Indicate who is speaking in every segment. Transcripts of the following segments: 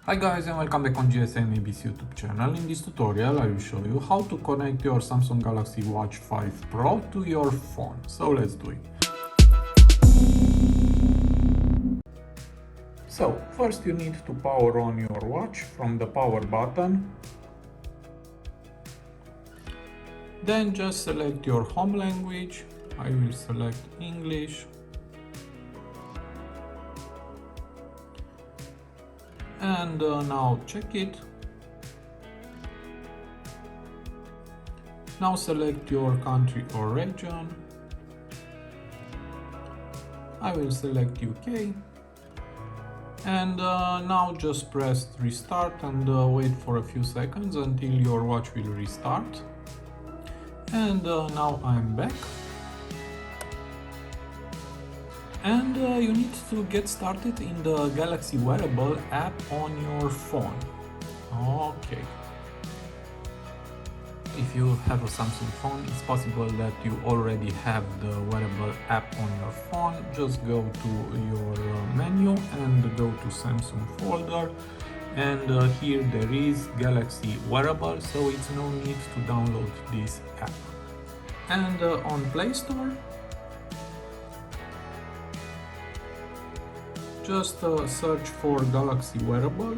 Speaker 1: Hi guys and welcome back on GSM-ABC YouTube channel. In this tutorial I will show you how to connect your Samsung Galaxy Watch 5 Pro to your phone. So let's do it. So first you need to power on your watch from the power button. Then just select your home language. I will select English. And now check it. Now select your country or region. I will select UK. And now just press restart and wait for a few seconds until your watch will restart. And now I'm back. And you need to get started in the Galaxy Wearable app on your phone. Okay. If you have a Samsung phone, it's possible that you already have the Wearable app on your phone. Just go to your menu and go to Samsung folder. And here there is Galaxy Wearable, so it's no need to download this app. And on Play Store, just search for Galaxy Wearable.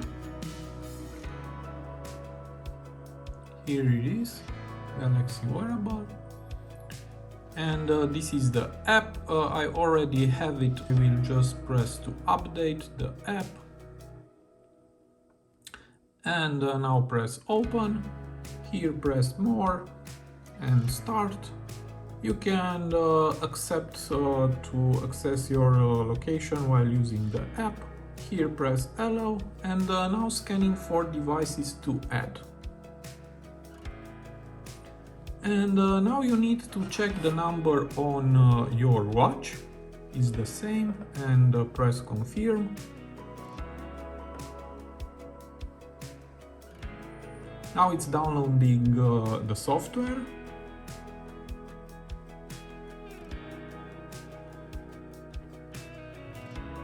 Speaker 1: Here it is, Galaxy Wearable. And this is the app. I already have it. I will just press to update the app. And now press open. Here press more and start. You can accept to access your location while using the app. Here press allow and now scanning for devices to add. And now you need to check the number on your watch is the same and press confirm. Now it's downloading the software.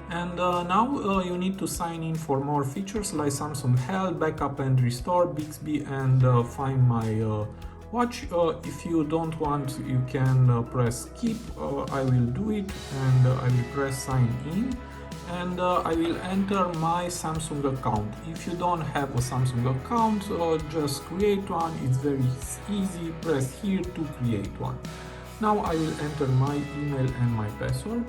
Speaker 1: And now you need to sign in for more features like Samsung Health, Backup and Restore, Bixby and Find My Watch. If you don't want, you can press skip. I will do it and I will press sign in and I will enter my Samsung account. If you don't have a Samsung account, just create one. It's very easy. Press here to create one. Now I will enter my email and my password.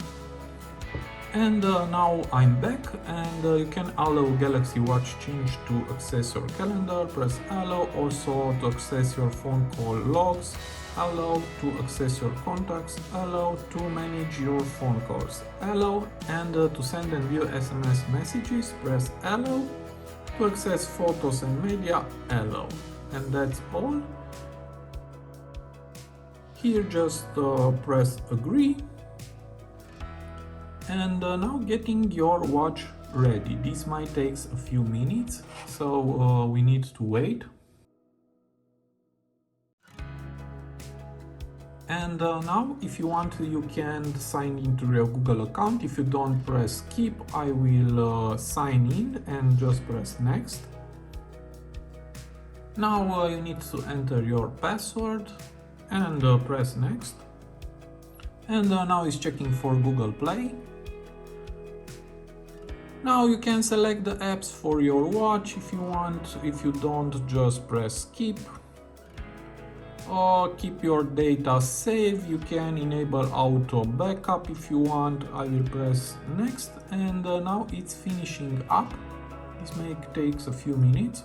Speaker 1: And now I'm back and you can allow Galaxy Watch change to access your calendar, press allow, also to access your phone call logs, allow to access your contacts, allow to manage your phone calls, allow, and to send and view SMS messages, press allow, to access photos and media, allow. And that's all. Here just press agree. And now getting your watch ready. This might take a few minutes, so we need to wait. And now if you want, you can sign into your Google account. If you don't, press skip. I will sign in and just press next. Now you need to enter your password and press next. And now it's checking for Google Play. Now you can select the apps for your watch if you want. If you don't, just press skip. Or keep your data safe. You can enable auto backup if you want. I will press next and now it's finishing up. This takes a few minutes.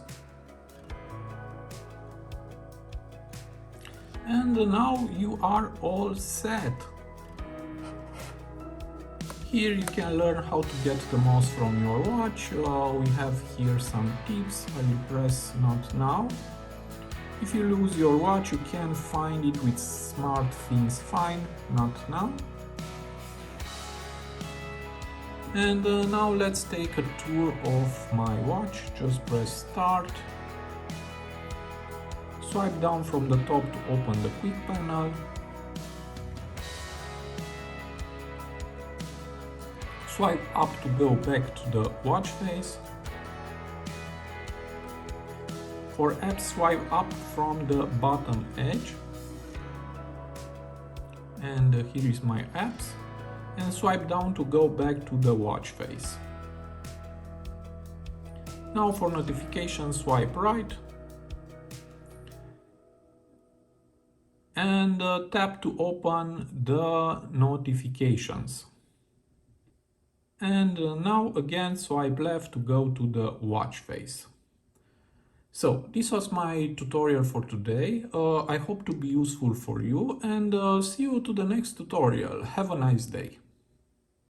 Speaker 1: And now you are all set. Here you can learn how to get the most from your watch. We have here some tips. I will press not now. If you lose your watch, you can find it with Smart Things Find, not now. And now let's take a tour of my watch. Just press start. Swipe down from the top to open the quick panel. Swipe up to go back to the watch face. For apps, swipe up from the bottom edge, and here is my apps, and swipe down to go back to the watch face. Now for notifications, swipe right and tap to open the notifications. And now again swipe left to go to the watch face. So this was my tutorial for today. I hope to be useful for you, and see you to the next tutorial. Have a nice day.